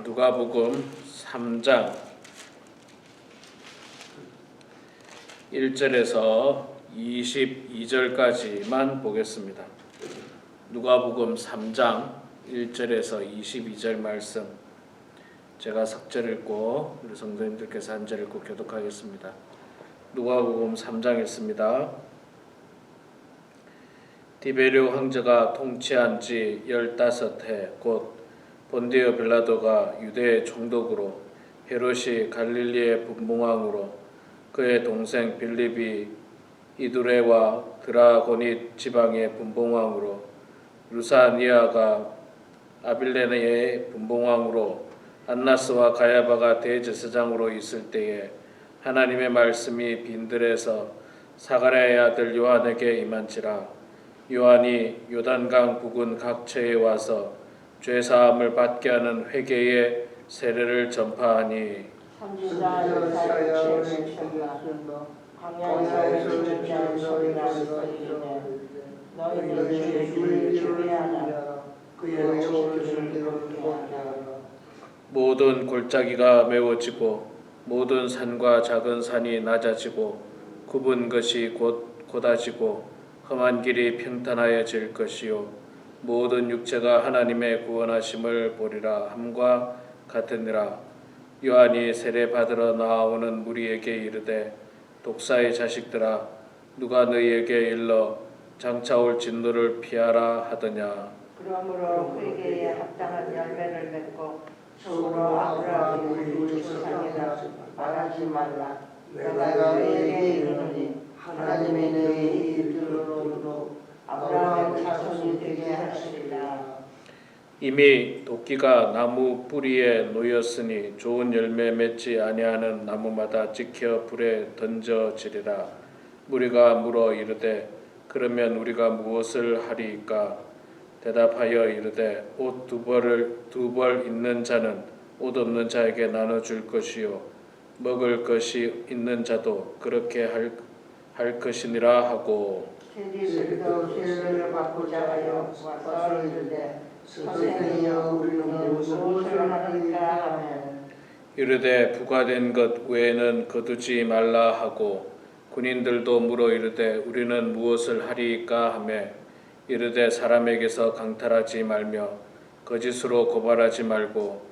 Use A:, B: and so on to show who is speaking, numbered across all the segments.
A: 누가복음 3장 1절에서 22절까지만 보겠습니다. 누가복음 3장 1절에서 22절 말씀, 제가 석절 읽고 우리 성도님들께서 한 절 읽고 교독하겠습니다. 누가복음 3장 읽습니다. 디베리오 황제가 통치한 지 15해 곧 본디오 빌라도가 유대의 총독으로, 헤롯이 갈릴리의 분봉왕으로, 그의 동생 빌립이 이두레와 드라고닛 지방의 분봉왕으로, 루사니아가 아빌레네의 분봉왕으로, 안나스와 가야바가 대제사장으로 있을 때에 하나님의 말씀이 빈들에서 사가랴의 아들 요한에게 임한지라. 요한이 요단강 부근 각처에 와서 죄사함을 받게 하는 회개의 세례를 전파하니
B: 선지자 예사야의 책에서 광야에서 죽은 자의 소리가 들리네. 너희는 죄를 준비하라. 그의 오심을 보게 하라.
A: 모든 골짜기가 메워지고 모든 산과 작은 산이 낮아지고 굽은 것이 곧 곧아지고 험한 길이 평탄하여질 것이요 모든 육체가 하나님의 구원하심을 보리라 함과 같으니라. 요한이 세례 받으러 나오는 무리에게 이르되, 독사의 자식들아, 누가 너희에게 일러 장차 올 진노를 피하라 하더냐.
B: 그러므로 회개에 합당한 열매를 맺고 속으로 아브라함이 우리 조상이라 말하지 말라. 내가 너희에게 이르노니 하나님이 너희 이름으로 아브라함의 자손이 되게 하시리라.
A: 이미 도끼가 나무 뿌리에 놓였으니 좋은 열매 맺지 아니하는 나무마다 찍혀 불에 던져지리라. 무리가 물어 이르되, 그러면 우리가 무엇을 하리이까? 대답하여 이르되, 옷 두 벌 있는 자는 옷 없는 자에게 나눠줄 것이요 먹을 것이 있는 자도 그렇게 할 것이니라 하고,
B: 세리들도 세례를 받고자 하여 와서 이르되, 선생이여 우리는 무엇을 하리까 하면
A: 이르되 부과된 것 외에는 거두지 말라 하고, 군인들도 물어 이르되 우리는 무엇을 하리이까 하매 이르되 사람에게서 강탈하지 말며 거짓으로 고발하지 말고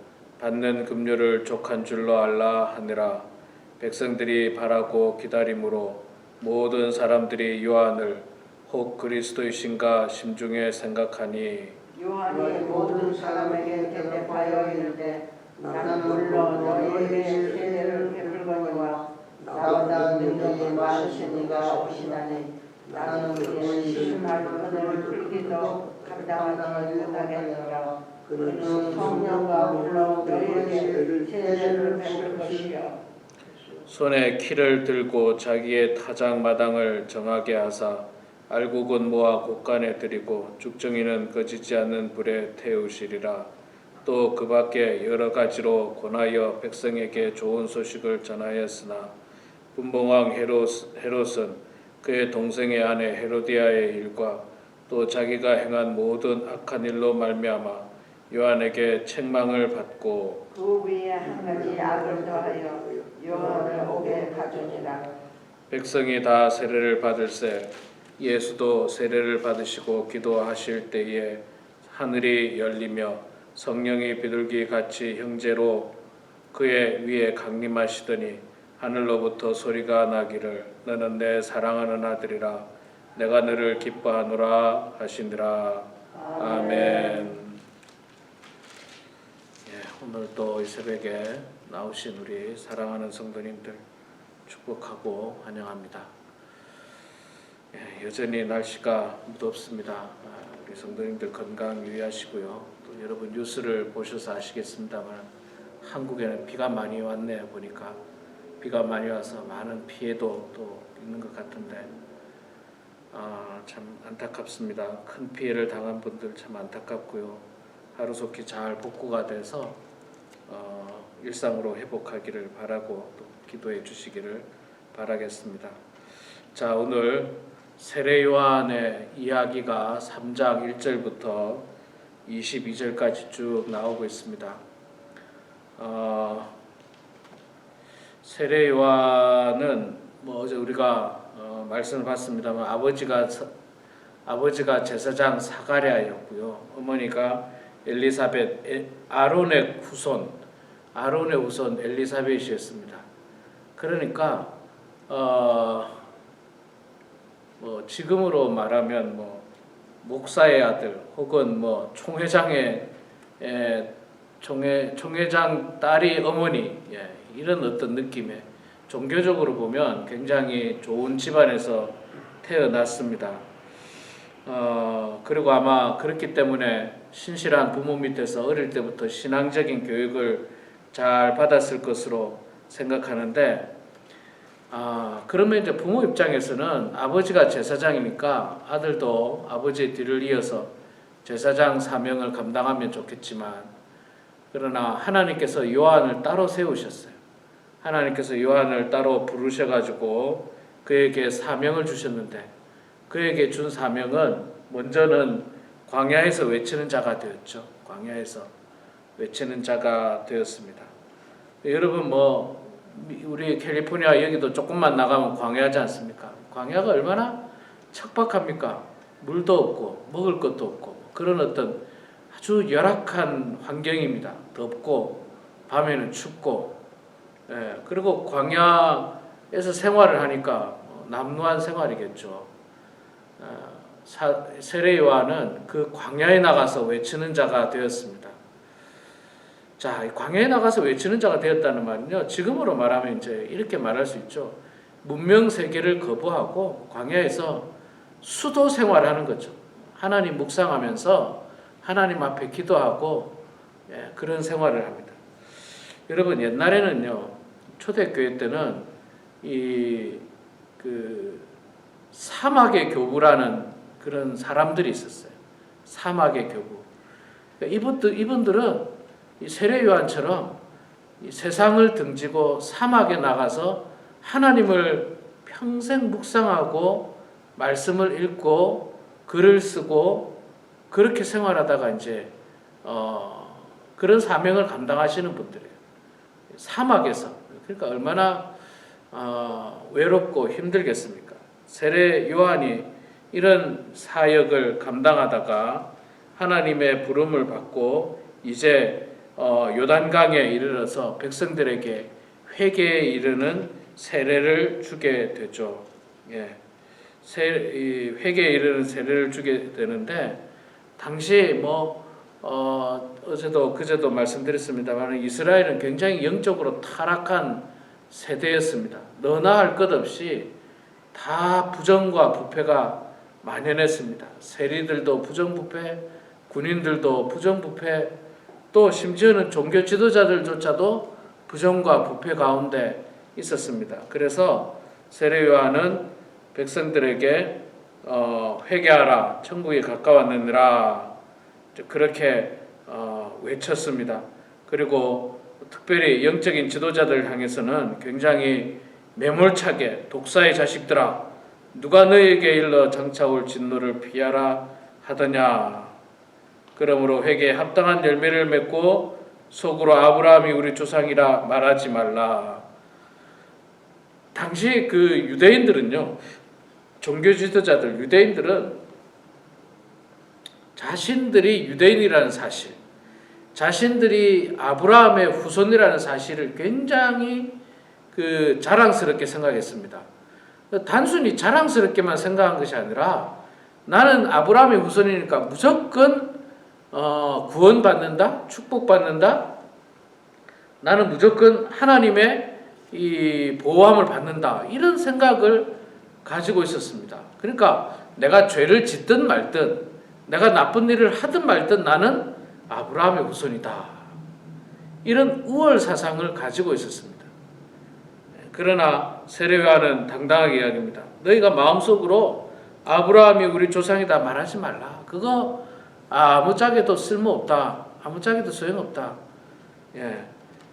A: 받는 급료를 족한 줄로 알라 하니라. 백성들이 바라고 기다림으로 모든 사람들이 요한을 혹 그리스도이신가 심중에 생각하니,
B: 요한이 모든 사람에게 대답하여 이르되, 나는 물러 너희에게 세례를 베풀거니와 나보다 능력이 많으신 이가 오시나니 나는 그의 신발 끈을 풀기도 감당하지 못하겠노라. 그는 성령과 물러 너희에게 세례를 베풀 것이요
A: 손에 키를 들고 자기의 타작 마당을 정하게 하사 알곡은 모아 곳간에 들이고 죽정이는 꺼지지 않는 불에 태우시리라. 또 그 밖에 여러 가지로 권하여 백성에게 좋은 소식을 전하였으나 분봉왕 헤롯은 그의 동생의 아내 헤로디아의 일과 또 자기가 행한 모든 악한 일로 말미암아 요한에게 책망을 받고
B: 그 위에 한 가지 악을 더하여 요한을 옥에 가두니라.
A: 백성이 다 세례를 받을새 예수도 세례를 받으시고 기도하실 때에 하늘이 열리며 성령이 비둘기 같이 형제로 그의 위에 강림하시더니 하늘로부터 소리가 나기를, 너는 내 사랑하는 아들이라, 내가 너를 기뻐하노라 하시니라. 아멘. 오늘 또 이 새벽에 나오신 우리 사랑하는 성도님들 축복하고 환영합니다. 여전히 날씨가 무덥습니다. 우리 성도님들 건강 유의하시고요. 또 여러분 뉴스를 보셔서 아시겠습니다만 한국에는 비가 많이 왔네요. 보니까 비가 많이 와서 많은 피해도 또 있는 것 같은데 참 안타깝습니다. 큰 피해를 당한 분들 참 안타깝고요. 하루속히 잘 복구가 돼서 일상으로 회복하기를 바라고 또 기도해 주시기를 바라겠습니다. 자, 오늘 세례 요한의 이야기가 3장 1절부터 22절까지 쭉 나오고 있습니다. 세례 요한은 뭐 어제 우리가 말씀을 봤습니다만 아버지가 제사장 사가랴였고요. 어머니가 엘리사벳, 아론의 후손 엘리사벳이었습니다. 그러니까 뭐 지금으로 말하면 뭐 목사의 아들 혹은 뭐 총회장 딸이 어머니, 이런 어떤 느낌의, 종교적으로 보면 굉장히 좋은 집안에서 태어났습니다. 그리고 아마 그렇기 때문에 신실한 부모 밑에서 어릴 때부터 신앙적인 교육을 잘 받았을 것으로 생각하는데, 그러면 이제 부모 입장에서는 아버지가 제사장이니까 아들도 아버지의 뒤를 이어서 제사장 사명을 감당하면 좋겠지만, 그러나 하나님께서 요한을 따로 세우셨어요. 하나님께서 요한을 따로 부르셔가지고 그에게 사명을 주셨는데, 그에게 준 사명은 먼저는 광야에서 외치는 자가 되었죠. 광야에서 외치는 자가 되었습니다. 여러분 뭐 우리 캘리포니아 여기도 조금만 나가면 광야지 않습니까? 광야가 얼마나 척박합니까? 물도 없고 먹을 것도 없고 그런 어떤 아주 열악한 환경입니다. 덥고 밤에는 춥고, 그리고 광야에서 생활을 하니까 남루한 생활이겠죠. 세례 요한은 그 광야에 나가서 외치는 자가 되었습니다. 자, 광야에 나가서 외치는 자가 되었다는 말은요, 지금으로 말하면 이제 이렇게 말할 수 있죠. 문명 세계를 거부하고 광야에서 수도 생활하는 거죠. 하나님 묵상하면서 하나님 앞에 기도하고, 그런 생활을 합니다. 여러분, 옛날에는요, 초대교회 때는 사막의 교부라는 그런 사람들이 있었어요. 사막의 교부. 이분들은 이 세례 요한처럼 이 세상을 등지고 사막에 나가서 하나님을 평생 묵상하고 말씀을 읽고 글을 쓰고 그렇게 생활하다가 이제 그런 사명을 감당하시는 분들이에요. 사막에서. 그러니까 얼마나 외롭고 힘들겠습니까? 세례 요한이 이런 사역을 감당하다가 하나님의 부름을 받고 이제 요단강에 이르러서 백성들에게 회개에 이르는 세례를 주게 되죠. 회개에 이르는 세례를 주게 되는데, 당시 어제도 그제도 말씀드렸습니다만 이스라엘은 굉장히 영적으로 타락한 세대였습니다. 너나 할 것 없이 다 부정과 부패가 만연했습니다. 세리들도 부정부패, 군인들도 부정부패, 또 심지어는 종교 지도자들조차도 부정과 부패 가운데 있었습니다. 그래서 세례 요한은 백성들에게 회개하라, 천국이 가까웠느니라, 그렇게 외쳤습니다. 그리고 특별히 영적인 지도자들 향해서는 굉장히 매몰차게 독사의 자식들아, 누가 너에게 일러 장차올 진노를 피하라 하더냐. 그러므로 회개에 합당한 열매를 맺고 속으로 아브라함이 우리 조상이라 말하지 말라. 당시 그 유대인들은요, 종교 지도자들, 유대인들은 자신들이 유대인이라는 사실, 자신들이 아브라함의 후손이라는 사실을 굉장히 자랑스럽게 생각했습니다. 단순히 자랑스럽게만 생각한 것이 아니라, 나는 아브라함의 후손이니까 무조건 구원받는다, 축복받는다, 나는 무조건 하나님의 이 보호함을 받는다, 이런 생각을 가지고 있었습니다. 그러니까 내가 죄를 짓든 말든, 내가 나쁜 일을 하든 말든 나는 아브라함의 후손이다, 이런 우월 사상을 가지고 있었습니다. 그러나 세례 요한은 당당하게 이야기합니다. 너희가 마음속으로 아브라함이 우리 조상이다 말하지 말라. 그거 아무짝에도 쓸모없다, 아무짝에도 소용없다.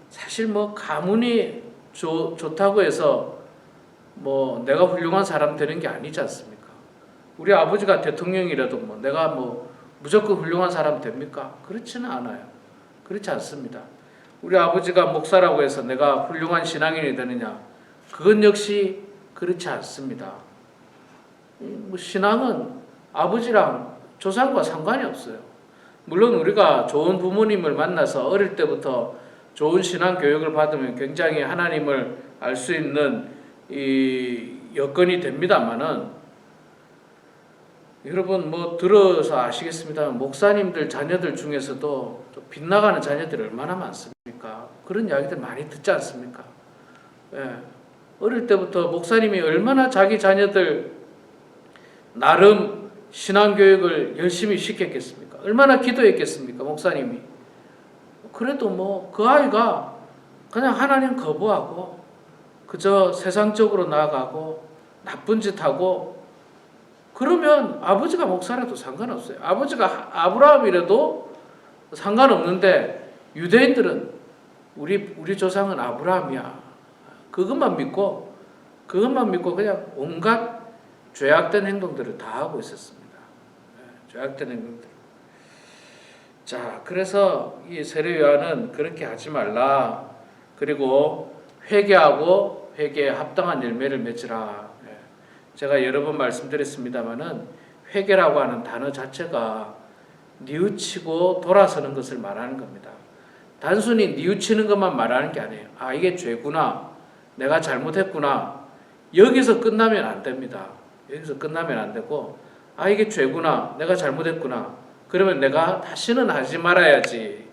A: 사실 가문이 좋다고 해서 내가 훌륭한 사람 되는 게 아니지 않습니까? 우리 아버지가 대통령이라도 내가 무조건 훌륭한 사람 됩니까? 그렇지는 않아요. 그렇지 않습니다. 우리 아버지가 목사라고 해서 내가 훌륭한 신앙인이 되느냐? 그건 역시 그렇지 않습니다. 뭐 신앙은 아버지랑 조상과 상관이 없어요. 물론 우리가 좋은 부모님을 만나서 어릴 때부터 좋은 신앙 교육을 받으면 굉장히 하나님을 알 수 있는 이 여건이 됩니다만은, 여러분 뭐 들어서 아시겠습니다만 목사님들 자녀들 중에서도 좀 빗나가는 자녀들이 얼마나 많습니까? 그런 이야기들 많이 듣지 않습니까? 예. 어릴 때부터 목사님이 얼마나 자기 자녀들 나름 신앙교육을 열심히 시켰겠습니까? 얼마나 기도했겠습니까? 목사님이. 그래도 뭐 그 아이가 그냥 하나님 거부하고 그저 세상적으로 나아가고 나쁜 짓 하고 그러면 아버지가 목사라도 상관없어요. 아버지가 아브라함이라도 상관없는데 유대인들은 우리 조상은 아브라함이야. 그것만 믿고 그냥 온갖 죄악된 행동들을 다 하고 있었습니다. 죄악된 행동들. 자, 그래서 이 세례 요한은 그렇게 하지 말라. 그리고 회개하고 회개에 합당한 열매를 맺으라. 제가 여러 번 말씀드렸습니다마는 회개라고 하는 단어 자체가 뉘우치고 돌아서는 것을 말하는 겁니다. 단순히 뉘우치는 것만 말하는 게 아니에요. 아, 이게 죄구나. 내가 잘못했구나. 여기서 끝나면 안 됩니다. 여기서 끝나면 안 되고, 아, 이게 죄구나. 내가 잘못했구나. 그러면 내가 다시는 하지 말아야지.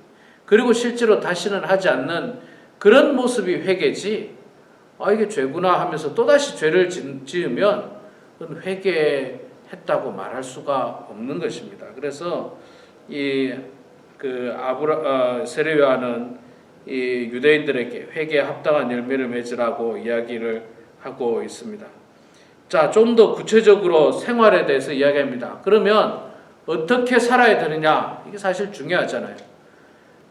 A: 그리고 실제로 다시는 하지 않는 그런 모습이 회개지. 아, 이게 죄구나 하면서 또다시 죄를 지으면 그건 회개했다고 말할 수가 없는 것입니다. 그래서 세례 요한은 이 유대인들에게 회개에 합당한 열매를 맺으라고 이야기를 하고 있습니다. 자, 좀 더 구체적으로 생활에 대해서 이야기합니다. 그러면 어떻게 살아야 되느냐? 이게 사실 중요하잖아요.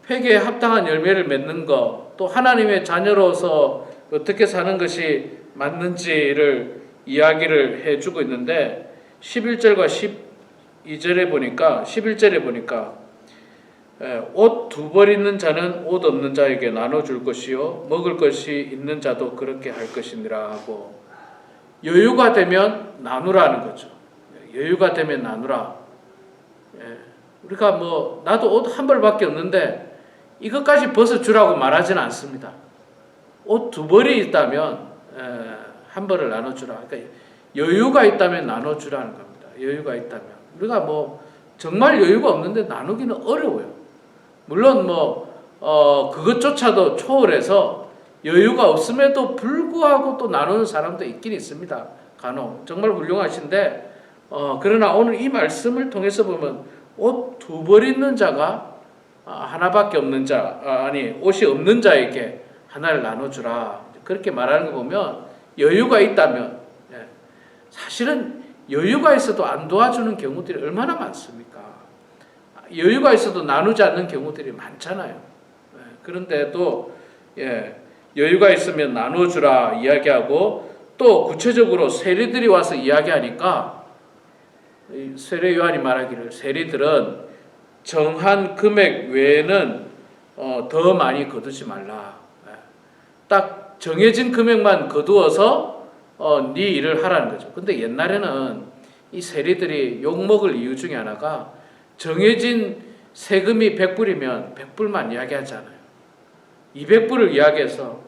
A: 회개에 합당한 열매를 맺는 것, 또 하나님의 자녀로서 어떻게 사는 것이 맞는지를 이야기를 해주고 있는데 11절과 12절에 보니까 11절에 보니까 옷 두 벌 있는 자는 옷 없는 자에게 나눠줄 것이요 먹을 것이 있는 자도 그렇게 할 것이니라 하고, 여유가 되면 나누라는 거죠. 여유가 되면 나누라. 우리가 뭐 나도 옷 한 벌밖에 없는데 이것까지 벗어주라고 말하지는 않습니다. 옷 두 벌이 있다면 한 벌을 나눠주라. 그러니까 여유가 있다면 나눠주라는 겁니다. 여유가 있다면. 우리가 뭐 정말 여유가 없는데 나누기는 어려워요. 물론 그것조차도 초월해서 여유가 없음에도 불구하고 또 나누는 사람도 있긴 있습니다. 간혹 정말 훌륭하신데 그러나 오늘 이 말씀을 통해서 보면 옷 두 벌 있는 자가 하나밖에 없는 자, 옷이 없는 자에게 하나를 나눠주라. 그렇게 말하는 거 보면 여유가 있다면, 사실은 여유가 있어도 안 도와주는 경우들이 얼마나 많습니까? 여유가 있어도 나누지 않는 경우들이 많잖아요. 그런데도 여유가 있으면 나눠주라 이야기하고, 또 구체적으로 세리들이 와서 이야기하니까 세례 요한이 말하기를 세리들은 정한 금액 외에는 더 많이 거두지 말라. 딱 정해진 금액만 거두어서 네 일을 하라는 거죠. 근데 옛날에는 이 세리들이 욕먹을 이유 중에 하나가 정해진 세금이 100불이면 100불만 이야기하잖아요. 200불을 이야기해서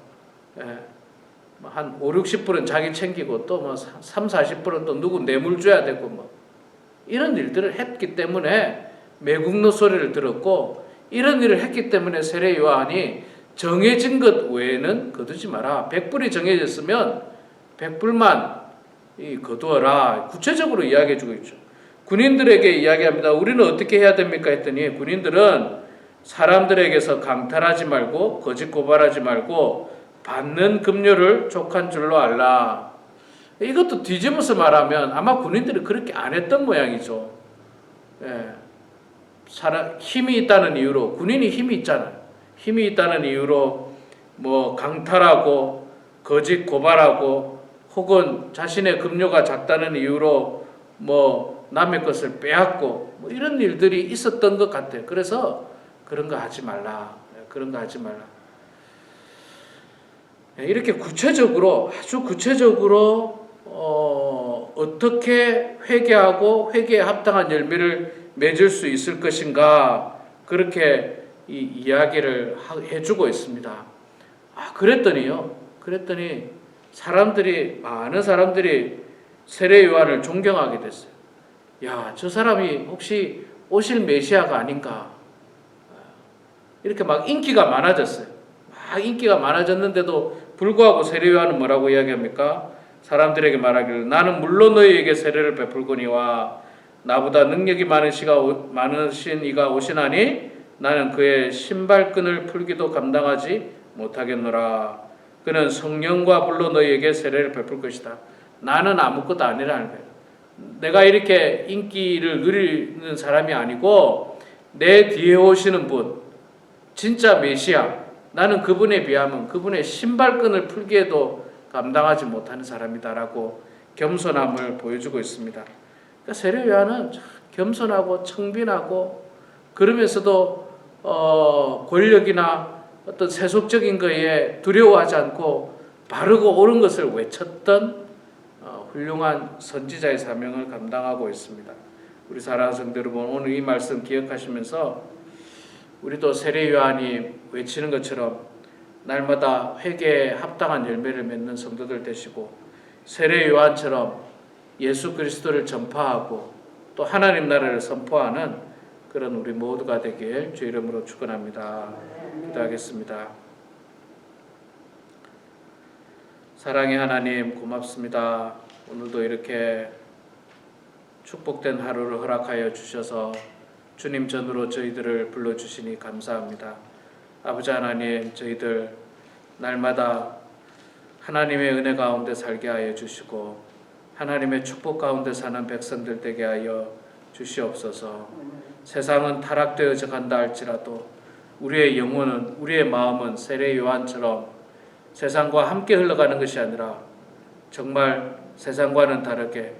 A: 한 5, 60불은 자기 챙기고 또 뭐 3, 40불은 또 누구 뇌물 줘야 되고 뭐 이런 일들을 했기 때문에 매국노 소리를 들었고, 이런 일을 했기 때문에 세례 요한이 정해진 것 외에는 거두지 마라. 100불이 정해졌으면 100불만 거두어라. 구체적으로 이야기해 주고 있죠. 군인들에게 이야기합니다. 우리는 어떻게 해야 됩니까? 했더니 군인들은 사람들에게서 강탈하지 말고 거짓 고발하지 말고 받는 급료를 족한 줄로 알라. 이것도 뒤집어서 말하면 아마 군인들이 그렇게 안 했던 모양이죠. 힘이 있다는 이유로, 군인이 힘이 있잖아요. 힘이 있다는 이유로 뭐 강탈하고 거짓 고발하고 혹은 자신의 급료가 작다는 이유로 뭐 남의 것을 빼앗고 뭐 이런 일들이 있었던 것 같아요. 그래서 그런 거 하지 말라. 그런 거 하지 말라. 이렇게 구체적으로 아주 구체적으로 어떻게 회개하고 회개에 합당한 열매를 맺을 수 있을 것인가 그렇게 이 이야기를 해주고 있습니다. 그랬더니 많은 사람들이 세례 요한을 존경하게 됐어요. 야, 저 사람이 혹시 오실 메시아가 아닌가? 이렇게 막 인기가 많아졌어요. 막 인기가 많아졌는데도 불구하고 세례 요한은 뭐라고 이야기합니까? 사람들에게 말하기를 나는 물론 너희에게 세례를 베풀거니와 나보다 능력이 많으신 이가 오시나니 나는 그의 신발끈을 풀기도 감당하지 못하겠노라. 그는 성령과 불로 너희에게 세례를 베풀 것이다. 나는 아무것도 아니라는 거예요. 내가 이렇게 인기를 누리는 사람이 아니고 내 뒤에 오시는 분, 진짜 메시아, 나는 그분에 비하면 그분의 신발끈을 풀기에도 감당하지 못하는 사람이다라고 겸손함을 보여주고 있습니다. 그러니까 세례 요한은 겸손하고 청빈하고 그러면서도 권력이나 어떤 세속적인 것에 두려워하지 않고 바르고 옳은 것을 외쳤던 훌륭한 선지자의 사명을 감당하고 있습니다. 우리 사랑하는 성도 여러분, 오늘 이 말씀 기억하시면서 우리도 세례 요한이 외치는 것처럼 날마다 회개에 합당한 열매를 맺는 성도들 되시고 세례 요한처럼 예수 그리스도를 전파하고 또 하나님 나라를 선포하는 그런 우리 모두가 되길 주 이름으로 축원합니다. 기도하겠습니다. 사랑의 하나님 고맙습니다. 오늘도 이렇게 축복된 하루를 허락하여 주셔서 주님 전으로 저희들을 불러주시니 감사합니다. 아버지 하나님, 저희들 날마다 하나님의 은혜 가운데 살게 하여 주시고 하나님의 축복 가운데 사는 백성들 되게 하여 주시옵소서. 세상은 타락되어져 간다 할지라도 우리의 영혼은, 우리의 마음은 세례 요한처럼 세상과 함께 흘러가는 것이 아니라 정말 세상과는 다르게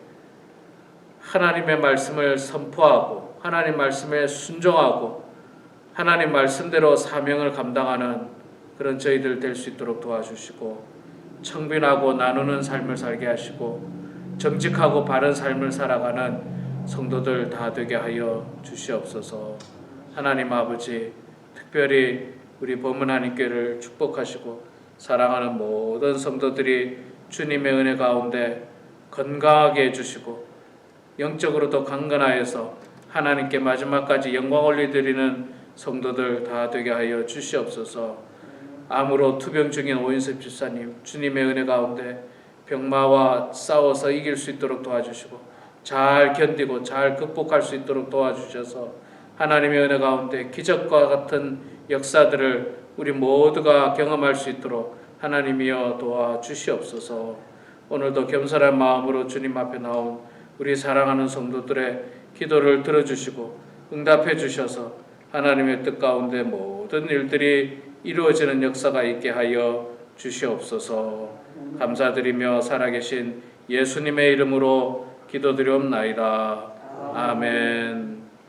A: 하나님의 말씀을 선포하고 하나님 말씀에 순종하고 하나님 말씀대로 사명을 감당하는 그런 저희들 될 수 있도록 도와주시고 청빈하고 나누는 삶을 살게 하시고 정직하고 바른 삶을 살아가는 성도들 다 되게 하여 주시옵소서. 하나님 아버지, 특별히 우리 범은하님께를 축복하시고 사랑하는 모든 성도들이 주님의 은혜 가운데 건강하게 해주시고 영적으로도 강건하여서 하나님께 마지막까지 영광 올려드리는 성도들 다 되게 하여 주시옵소서. 암으로 투병 중인 오인섭 집사님, 주님의 은혜 가운데 병마와 싸워서 이길 수 있도록 도와주시고 잘 견디고 잘 극복할 수 있도록 도와주셔서 하나님의 은혜 가운데 기적과 같은 역사들을 우리 모두가 경험할 수 있도록 하나님이여 도와주시옵소서. 오늘도 겸손한 마음으로 주님 앞에 나온 우리 사랑하는 성도들의 기도를 들어주시고 응답해 주셔서 하나님의 뜻 가운데 모든 일들이 이루어지는 역사가 있게 하여 주시옵소서. 감사드리며 살아계신 예수님의 이름으로 기도드리옵나이다. 아멘.